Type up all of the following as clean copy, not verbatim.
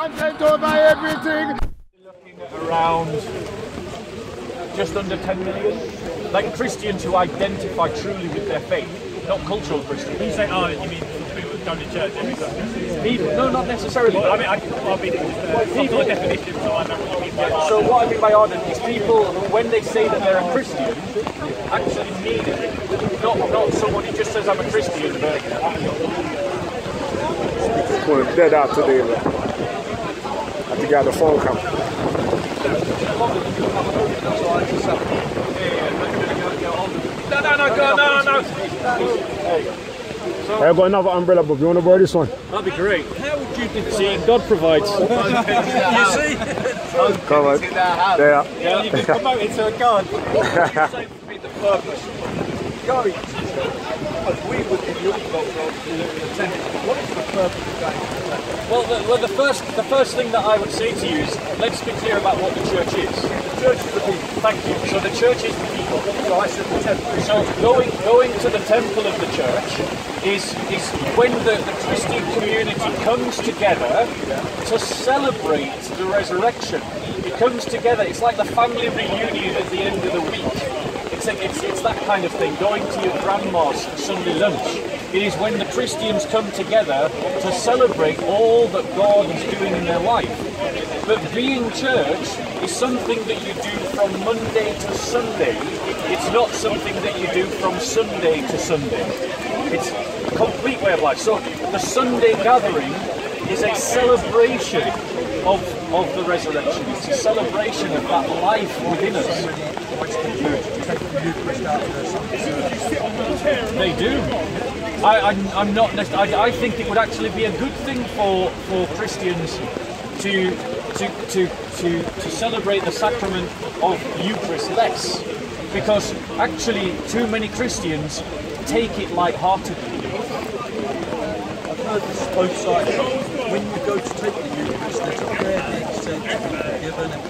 content over everything. Looking at around just under 10 million, like Christians who identify truly with their faith, not cultural Christians. You say, oh, you mean people who go to church every Sunday? People, no, not necessarily. Well, I mean, I'll be people definition, so I know what you mean. So what I mean by ardent is people who, when they say that they're a Christian, actually mean it. Not someone who just says I'm a Christian, but We're dead out today, man. I think I had a phone call. I've got another umbrella, but you want to borrow this one? that'd be great. How would you see God provides? You see? Come on. There. Yeah, you've been promoted to a god. Say to me the purpose. Gary, we would in your what is the purpose of going? Well, the first thing that I would say to you is let's be clear about what the church is. The church is the people. Thank you. So the church is the people. So I said the temple. So going to the temple of the church is when the Christian community comes together to celebrate the resurrection. It comes together. It's like the family reunion at the end of the week. It's that kind of thing, going to your grandma's Sunday lunch. It is when the Christians come together to celebrate all that God is doing in their life. But being church is something that you do from Monday to Sunday. It's not something that you do from Sunday to Sunday. It's a complete way of life. So the Sunday gathering is a celebration of the resurrection. It's a celebration of that life within us. They do. I'm not. I think it would actually be a good thing for Christians to celebrate the sacrament of Eucharist less, because actually too many Christians take it light-heartedly. I've heard this both sides. When you go to take the Eucharist, there's a prayer being said to be forgiven and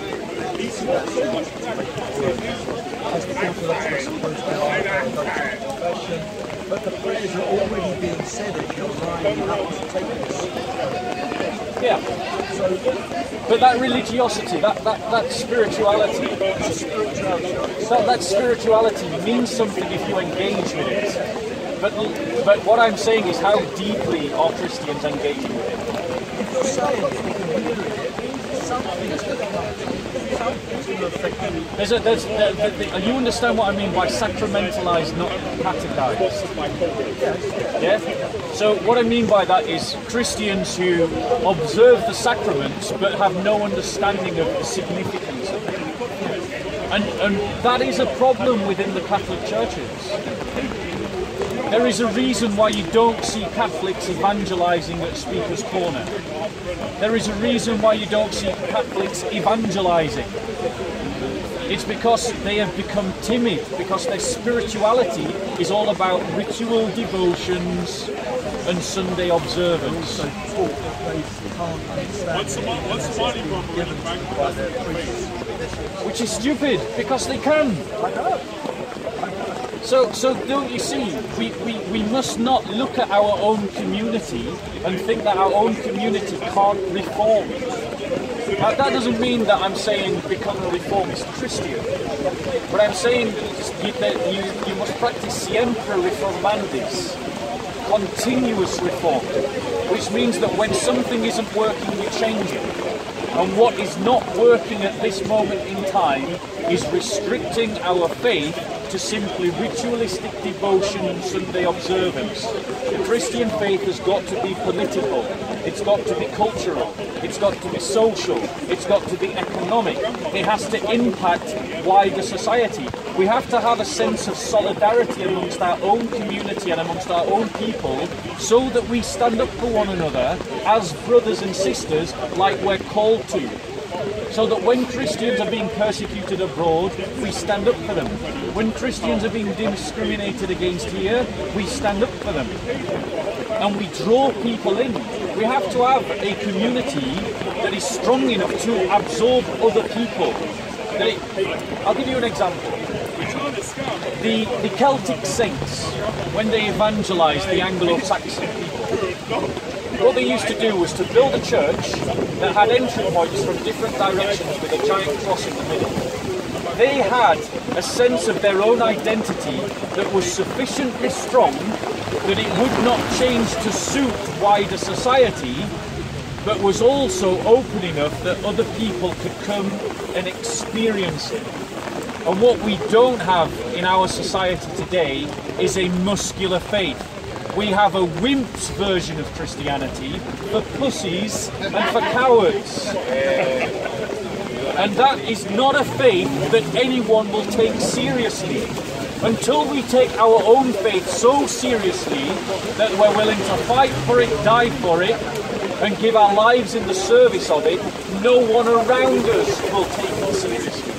each of that sins to take the word. As the Orthodox are supposed to go to confession, but the prayers are already being said as you're lining up to take this. Yeah. But that religiosity, that spirituality, that spirituality means something if you engage with it. But what I'm saying is, how deeply are Christians engaging with it? If you're saying it, you can hear it. Something's going to come. Something's going to affect you. You understand what I mean by sacramentalized, not catechized? Yeah? So what I mean by that is Christians who observe the sacraments but have no understanding of the significance of them. And that is a problem within the Catholic churches. There is a reason why you don't see Catholics evangelizing at Speaker's Corner. There is a reason why you don't see Catholics evangelizing. It's because they have become timid, because their spirituality is all about ritual devotions and Sunday observance. What's the money by their priests? Which is stupid, because they can. So don't you see, we must not look at our own community and think that our own community can't reform. Now, that doesn't mean that I'm saying become a reformist Christian, but I'm saying that you must practice siempre reformandis, continuous reform, which means that when something isn't working, you change it. And what is not working at this moment in time is restricting our faith to simply ritualistic devotion and Sunday observance. The Christian faith has got to be political, it's got to be cultural, it's got to be social, it's got to be economic, it has to impact wider society. We have to have a sense of solidarity amongst our own community and amongst our own people, so that we stand up for one another as brothers and sisters like we're called to. So that when Christians are being persecuted abroad, we stand up for them. When Christians are being discriminated against here, we stand up for them. And we draw people in. We have to have a community that is strong enough to absorb other people. I'll give you an example. The Celtic saints, when they evangelised the Anglo-Saxon people, what they used to do was to build a church that had entry points from different directions with a giant cross in the middle. They had a sense of their own identity that was sufficiently strong that it would not change to suit wider society, but was also open enough that other people could come and experience it. And what we don't have in our society today is a muscular faith. We have a wimp's version of Christianity for pussies and for cowards. And that is not a faith that anyone will take seriously. Until we take our own faith so seriously that we're willing to fight for it, die for it, and give our lives in the service of it, no one around us will take it seriously.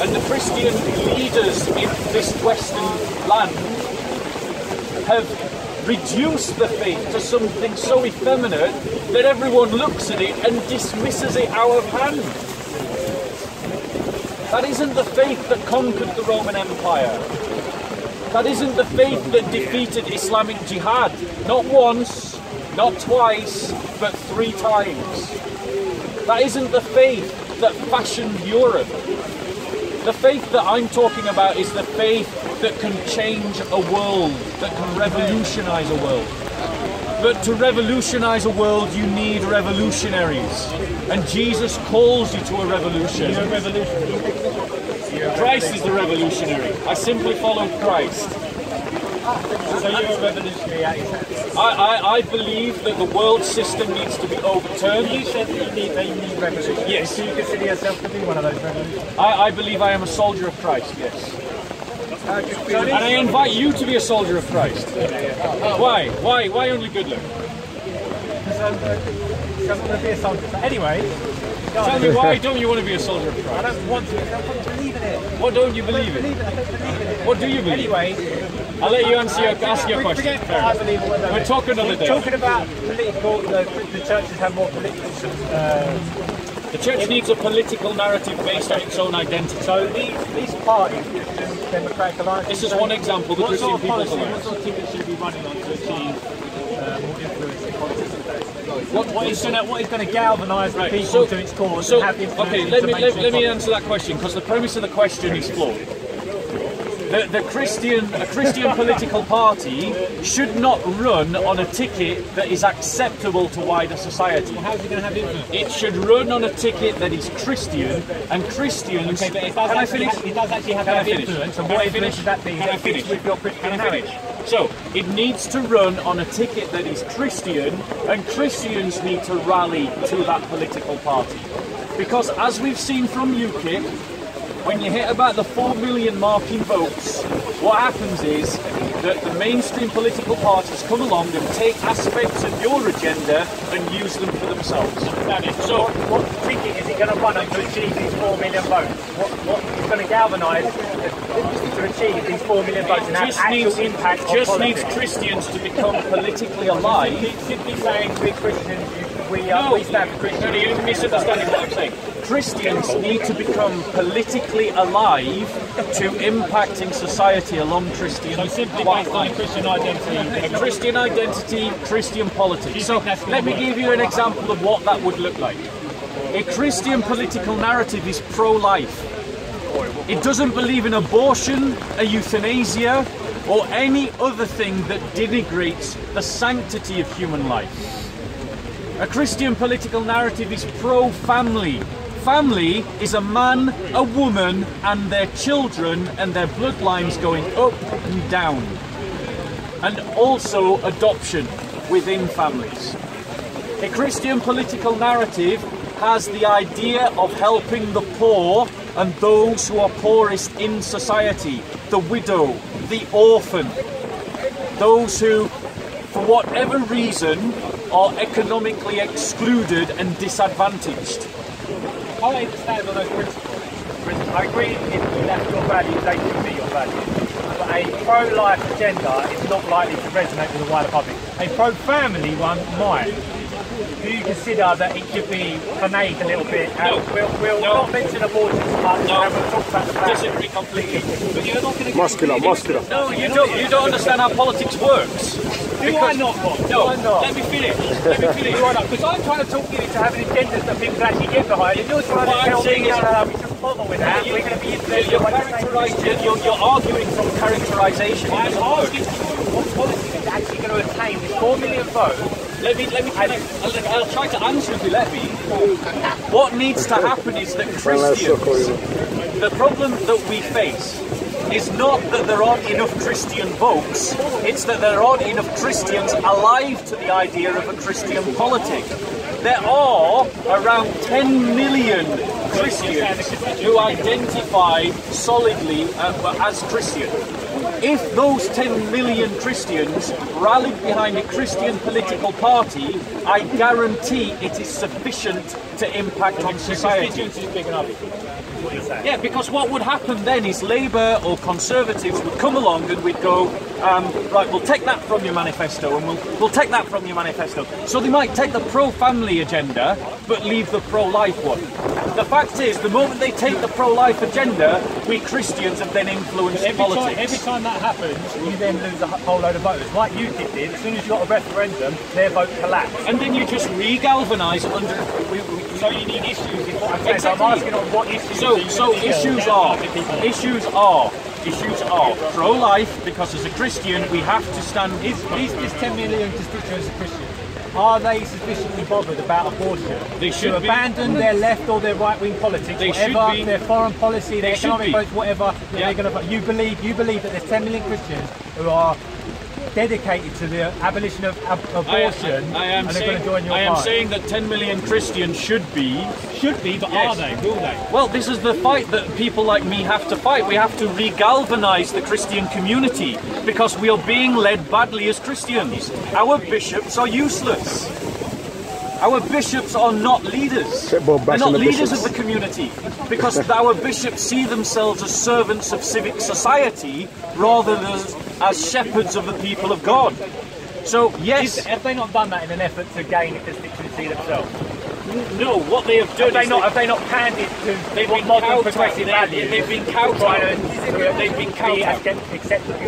And the Christian leaders in this Western land have reduced the faith to something so effeminate that everyone looks at it and dismisses it out of hand. That isn't the faith that conquered the Roman Empire. That isn't the faith that defeated Islamic Jihad. Not once, not twice, but 3 times. That isn't the faith that fashioned Europe. The faith that I'm talking about is the faith that can change a world, that can revolutionize a world. But to revolutionize a world, you need revolutionaries. And Jesus calls you to a revolution. You're a revolutionary. Christ is the revolutionary. I simply follow Christ. So you're a revolutionary actor. I believe that the world system needs to be overturned. You said that they need revolution. Yes. Do you consider yourself to be one of those revolutionaries? I believe I am a soldier of Christ, yes. And I invite you to be a soldier of Christ. Why? Why only good luck? Because I want to be a soldier. But anyway, tell me, why don't you want to be a soldier of I Christ? don't want to. I don't believe in it. What don't you believe in? I don't believe in it. What do you believe? Anyway, I'll let you ask your question. Forget what I believe in. We'll talk another day. Talking about political, the churches have more political. The church needs a political narrative based on its own identity. So these parties, Christian Democratic Alliance. This is one example, the What Christian sort of People's policy, what Alliance. sort of ticket should we be running on to achieve more influence in politics? What is going to galvanise the people to its cause and have influence? Okay, let me answer that question, because the premise of the question is flawed. A Christian political party should not run on a ticket that is acceptable to wider society. How's it going to have influence? It should run on a ticket that is Christian, and Christians... Okay, but it Can I finish? It does actually have Can to I have finish? influence. And Can what I finish? influence should that be? Can I finish? With your Christian Can I finish? marriage? So, it needs to run on a ticket that is Christian, and Christians need to rally to that political party. Because as we've seen from UKIP, when you hit about the 4 million mark in votes, what happens is that the mainstream political parties come along and take aspects of your agenda and use them for themselves. So, what ticket is it going to run on to achieve these 4 million votes? What is going to galvanise to achieve these 4 million votes and have actual impact on just politics? needs Christians to become politically alive. Should be saying we're Christians, we stand for Christians. No, you're misunderstanding what I'm saying. Christians need to become politically alive to impacting society along Christian So simply based on a Christian identity. A Christian identity, Christian politics. So let me give you an example of what that would look like. A Christian political narrative is pro-life. It doesn't believe in abortion, a euthanasia, or any other thing that denigrates the sanctity of human life. A Christian political narrative is pro-family. Family is a man, a woman, and their children and their bloodlines going up and down. And also adoption within families. A Christian political narrative has the idea of helping the poor and those who are poorest in society, the widow, the orphan, those who, for whatever reason, are economically excluded and disadvantaged. I understand on those principles. I agree if that's your values, they should be your values. But a pro-life agenda is not likely to resonate with the wider public. A pro-family one might. Do you consider that it should be finaged a little bit? We'll not mention abortion as much, and we'll talk about the family. Disagree completely. But you're not going to Muscular. No, you don't understand how politics works. Do I not, Bob? No, do I not? let me finish. Let me finish. Do I not? Because I'm trying to talk you into having agendas that people can actually get behind. And you're trying What to I'm tell saying me, is- no, we shouldn't bother with that. We're going to be You're arguing from characterisation. I'm asking you what policy is actually going to attain this 4 million vote. I'll try to answer if you let me. What needs to happen is that Christians, the problem that we face is not that there aren't enough Christian votes, it's that there aren't enough Christians alive to the idea of a Christian politic. There are around 10 million Christians who identify solidly as Christian. If those 10 million Christians rallied behind a Christian political party, I guarantee it is sufficient to impact on society. Yeah, because what would happen then is Labour or Conservatives would come along and we'd go, right, we'll take that from your manifesto and we'll take that from your manifesto. So they might take the pro-family agenda but leave the pro-life one. The fact is, the moment they take the pro-life agenda, we Christians have then influenced politics. Every time that happens, you then lose a whole load of voters. Like you did, as soon as you got a referendum, their vote collapsed. And then you just re-galvanise under... So you need issues, is what I'm saying. Exactly. So I'm asking on what issues. So issues are pro-life, because as a Christian we have to stand... These 10 million constituents of Christians, are they sufficiently bothered about abortion They should to be. abandon their left or their right-wing politics, They should whatever, be. their foreign policy, their They should economic be. policy, whatever, Yeah. they're going to... You believe that there's 10 million Christians who are dedicated to the abolition of abortion and they're going to join your I am party. saying that 10 million Christians should be, but Yes. are they? Will they? Well, this is the fight that people like me have to fight. We have to re-galvanise the Christian community because we are being led badly as Christians. Our bishops are useless. Our bishops are not leaders. They're not leaders of the community because our bishops see themselves as servants of civic society rather than as shepherds of the people of God. So, yes... Have they not done that in an effort to gain a constituency themselves? No, what they have done Have they not panned it to what modern progressive values? They've been kowtowed. They've been kowtowed.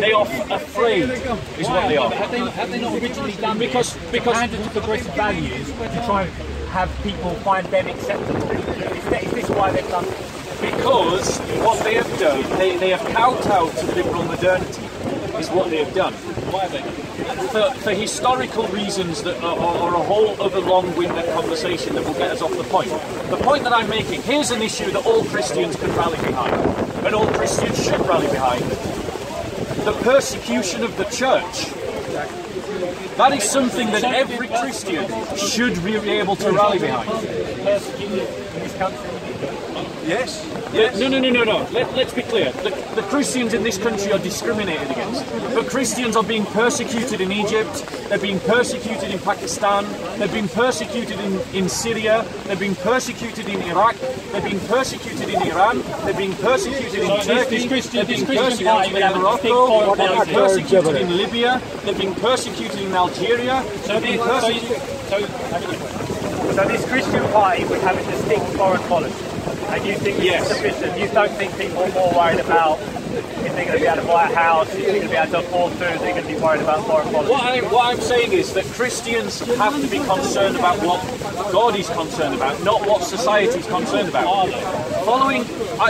They are afraid, is what they are. Have they not originally done Because handed to progressive values to try and have people find them acceptable? Is this why they've done it? Because what they have done, they have kowtowed to liberal modernity, is what they have done. Why have they done? For historical reasons that are a whole other long-winded conversation that will get us off the point. The point that I'm making, here's an issue that all Christians can rally behind, and all Christians should rally behind. The persecution of the church. That is something that every Christian should be able to rally behind. Persecuted in this country? Yes. No. Let's be clear. The Christians in this country are discriminated against. But Christians are being persecuted in Egypt, they're being persecuted in Pakistan, they're being persecuted in Syria, they're being persecuted in Iraq, they're being persecuted in Iran, they're being persecuted in Turkey, they're being persecuted in Morocco, they're being persecuted in Libya, they're being persecuted in Algeria, they're being persecuted... So this Christian party would have a distinct foreign policy. And you think it's sufficient? You don't think people are more worried about if they're going to be able to buy a house, if they're going to be able to afford food, they're going to be worried about foreign policy? What I'm saying is that Christians have to be concerned about what God is concerned about, not what society is concerned about.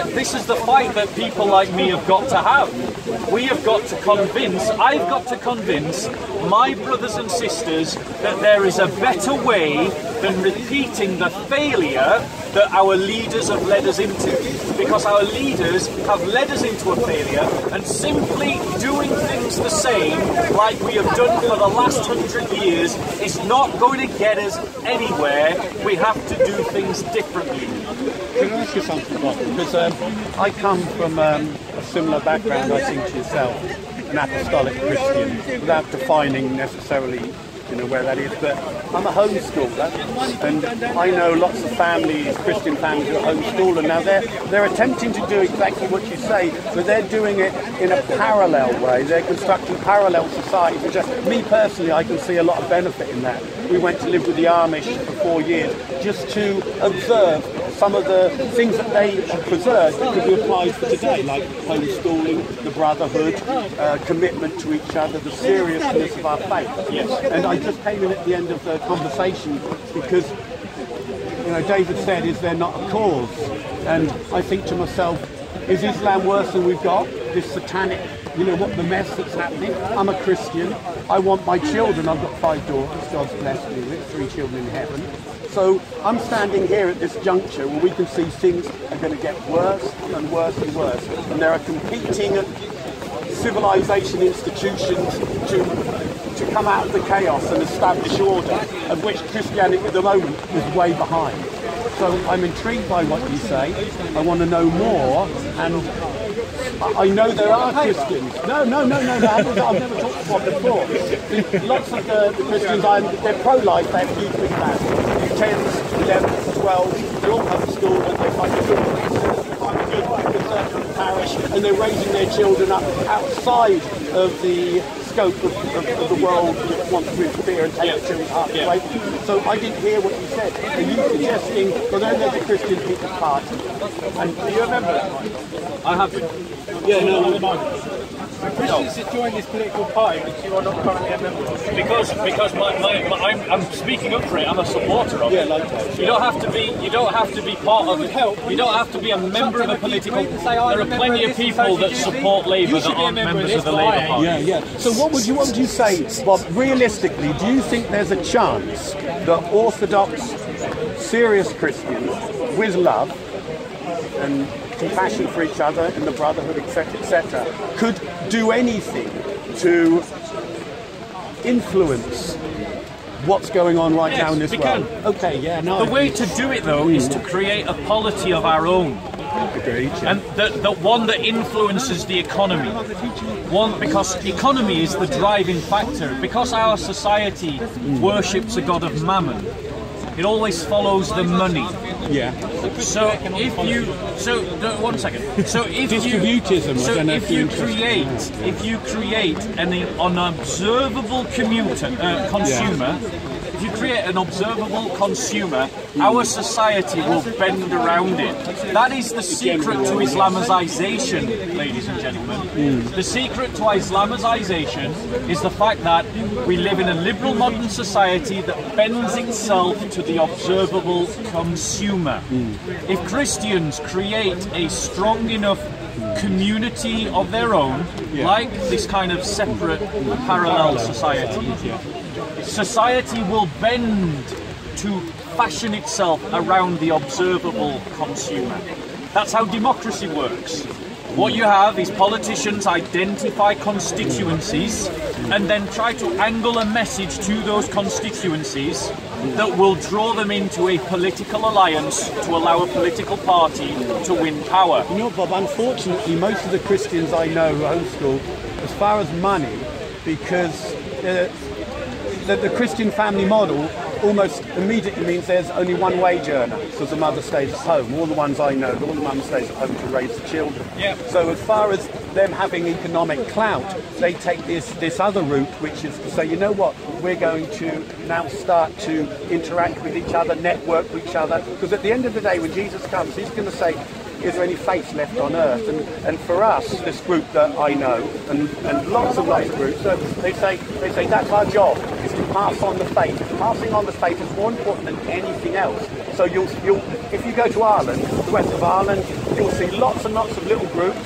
This is the fight that people like me have got to have. We have got to convince, I've got to convince my brothers and sisters that there is a better way than repeating the failure that our leaders have led us into. Because our leaders have led us into a failure, and simply doing things the same like we have done for the last 100 years is not going to get us anywhere. We have to do things differently. Can I ask you something, Bob? Because I come from a similar background, I think, to yourself, an apostolic Christian, without defining necessarily where that is, but I'm a homeschooler, and I know lots of families, Christian families, who are homeschooling. Now they're attempting to do exactly what you say, but they're doing it in a parallel way. They're constructing parallel societies. Me personally, I can see a lot of benefit in that. We went to live with the Amish for 4 years just to observe some of the things that they have preserved that could be applied for today, like homeschooling, the brotherhood, commitment to each other, the seriousness of our faith. Yes. And I just came in at the end of the conversation because, you know, David said, is there not a cause? And I think to myself, is Islam worse than we've got? This satanic, you know, what the mess that's happening? I'm a Christian. I want my children. I've got 5 daughters. God's blessed me with 3 children in heaven. So I'm standing here at this juncture where we can see things are going to get worse and worse and worse. And there are competing civilization institutions to come out of the chaos and establish order, of which Christianity at the moment is way behind. So I'm intrigued by what you say. I want to know more, and I know there are Christians. No, I've never talked to one before. Lots of the Christians, they're pro-life, they have huge big families. 10s, 11s, 12s, they're all homeschooled, and they find a good conservative parish, and they're raising their children up outside of the scope of the world that wants to interfere and take the children's hearts away. So I didn't hear what you said. Are you suggesting, because then there's a Christian People's Party, and do you remember that? I have been. Yeah, no. Christians that join this political party which you are not currently a member of. Because I'm speaking up for it. I'm a supporter of it. You don't have to be part of it. You don't have to be a member of a political. There are plenty of people that support Labour that aren't members of the Labour Party. Yeah. So what would you say, Bob? Realistically, do you think there's a chance that Orthodox, serious Christians with love and compassion for each other and the brotherhood, etc., could do anything to influence what's going on right now in this world? Okay, yeah, no. The way to do it, though, is to create a polity of our own. Agreed. And the one that influences the economy. One, because economy is the driving factor. Because our society worships a god of mammon, it always follows the money. Yeah. So if you, one second. So if distributism. if you create an unobservable consumer. If you create an observable consumer, our society will bend around it. That is the secret to Islamization, ladies and gentlemen. The secret to Islamization is the fact that we live in a liberal modern society that bends itself to the observable consumer. If Christians create a strong enough community of their own, like this kind of separate parallel society, society will bend to fashion itself around the observable consumer. That's how democracy works. What you have is politicians identify constituencies and then try to angle a message to those constituencies that will draw them into a political alliance to allow a political party to win power. You know, Bob, unfortunately, most of the Christians I know homeschool as far as money, because the Christian family model almost immediately means there's only one wage earner, because the mother stays at home. All the ones I know, all the mum stays at home to raise the children. So as far as them having economic clout, they take this other route, which is to say, you know what, we're going to now start to interact with each other, network with each other, because at the end of the day, when Jesus comes, he's going to say, is there any faith left on earth? And for us, this group that I know, and lots of groups, so they say that's our job, is to pass on the faith. Passing on the faith is more important than anything else. So you'll if you go to Ireland, the west of Ireland, you'll see lots and lots of little groups,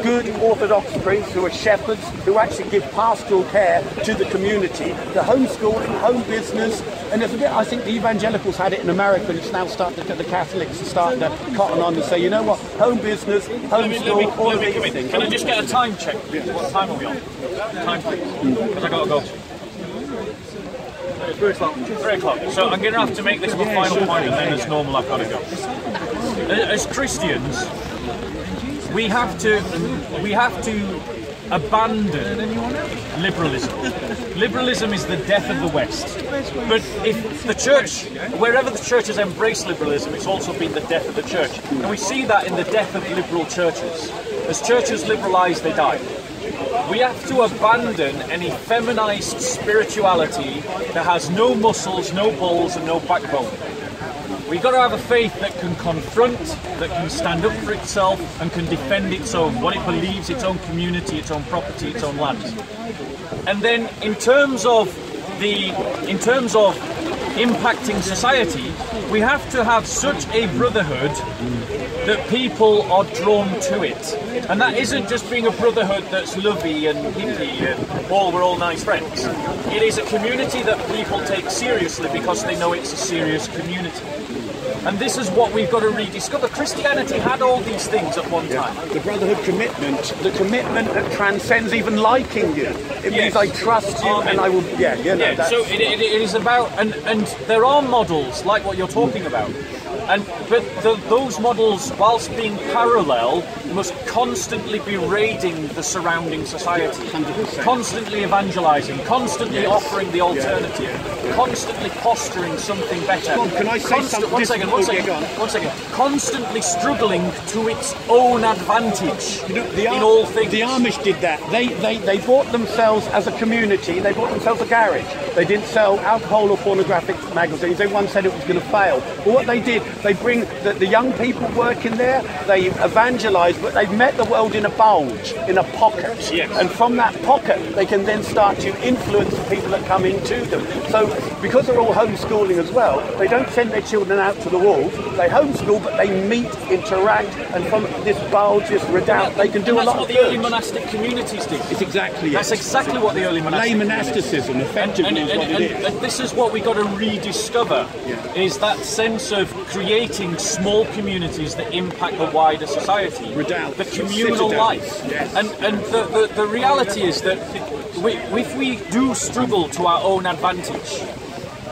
good Orthodox priests who are shepherds, who actually give pastoral care to the community, the homeschooling, home business, and there's a bit, I think the evangelicals had it in America, and it's now starting to, the Catholics are starting to cotton on and say, you know what, home business, homeschool, all of these things. Can I just get a time check? What time are we on? Time, please. Because I got to go. 3 o'clock. 3 o'clock. So I'm going to have to make this my final point, and then as normal I've got to go. As Christians, we have to abandon liberalism. Liberalism is the death of the West. But if the church, wherever the church has embraced liberalism, it's also been the death of the church. And we see that in the death of liberal churches. As churches liberalise, they die. We have to abandon any feminized spirituality that has no muscles, no balls, and no backbone. We've got to have a faith that can confront, that can stand up for itself, and can defend its own, what it believes, its own community, its own property, its own land. And then, in terms of impacting society, we have to have such a brotherhood that people are drawn to it. And that isn't just being a brotherhood that's lovey and hippie and we're all nice friends. It is a community that people take seriously because they know it's a serious community. And this is what we've got to rediscover. Christianity had all these things at one time. The brotherhood commitment, the commitment that transcends even liking you. It means I trust you and I will, So it is about, and there are models like what you're talking about. But those models, whilst being parallel, must constantly be raiding the surrounding society, 100%. Constantly evangelizing, constantly offering the alternative, constantly posturing something better. Can I say something? One second. Constantly struggling to its own advantage in all things. The Amish did that. They bought themselves as a community. They bought themselves a garage. They didn't sell alcohol or pornographic magazines. Everyone said it was going to fail. But what they did, they bring the young people working there. They evangelise, but they've met the world in a bulge, in a pocket. Yes. And from that pocket, they can then start to influence the people that come into them. So because they're all homeschooling as well, they don't send their children out to the wolves. They homeschool, but they meet, interact, and from this bulge, this redoubt, they can do a lot of good. That's what the early monastic communities did. It's exactly That's exactly what the early monastic lay monasticism, effectively, is what it is. And this is what we've got to rediscover, is that sense of creating small communities that impact the wider society. Redoubts, the communal life. Yes. And the reality is that if we do struggle to our own advantage,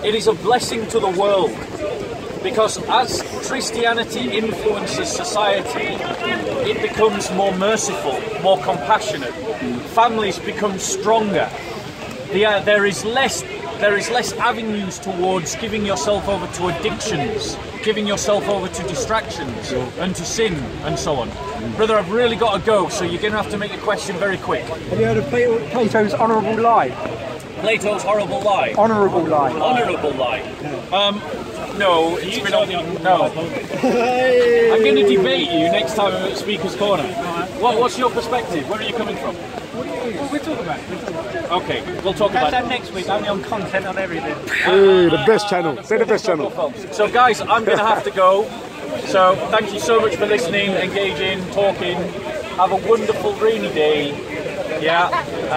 it is a blessing to the world. Because as Christianity influences society, it becomes more merciful, more compassionate. Families become stronger. There is less avenues towards giving yourself over to addictions, giving yourself over to distractions and to sin and so on. Brother, I've really got to go, so you're going to have to make a question very quick. Have you heard of Plato's honourable lie? Plato's horrible lie. Honourable lie. Honourable lie. No, it's been on. No. I'm going to debate you next time I'm at Speaker's Corner. What's your perspective? Where are you coming from? We'll talk about it. Okay, we'll talk about That's it next week. Only on content on everything. Hey, the best channel. Say the best channel. So guys, I'm going to have to go. So thank you so much for listening, engaging, talking. Have a wonderful rainy day. Yeah,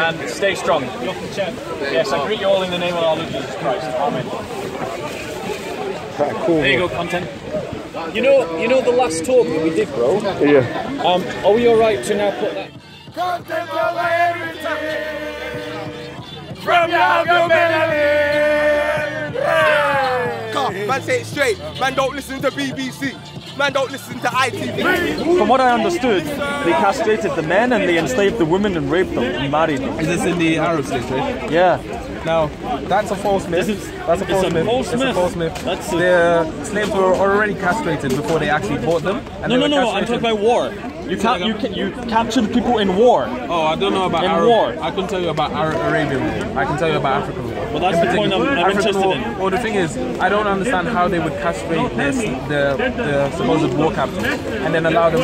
and stay strong. Yes, I greet you all in the name of our Lord Jesus Christ. Amen. Cool. There you go, content. You know the last talk that we did, bro? Yeah. Are we alright to now put that? Content over everything from your humanity. Man, say it straight. Man, don't listen to BBC. Man, don't listen to ITV. From what I understood, they castrated the men and they enslaved the women and raped them and married them. Is this in the Arab states, right? Yeah. Now, that's a false myth. That's a false myth. It's a false myth. The slaves were already castrated before they actually bought them. And No, I'm talking about war. You captured people in war. Oh, I don't know about Arab war. I couldn't tell you about Arabian war. I can tell you about African war. Well, that's the point I'm interested in. Well, the thing is, I don't understand how they would castrate the supposed war captives and then allow them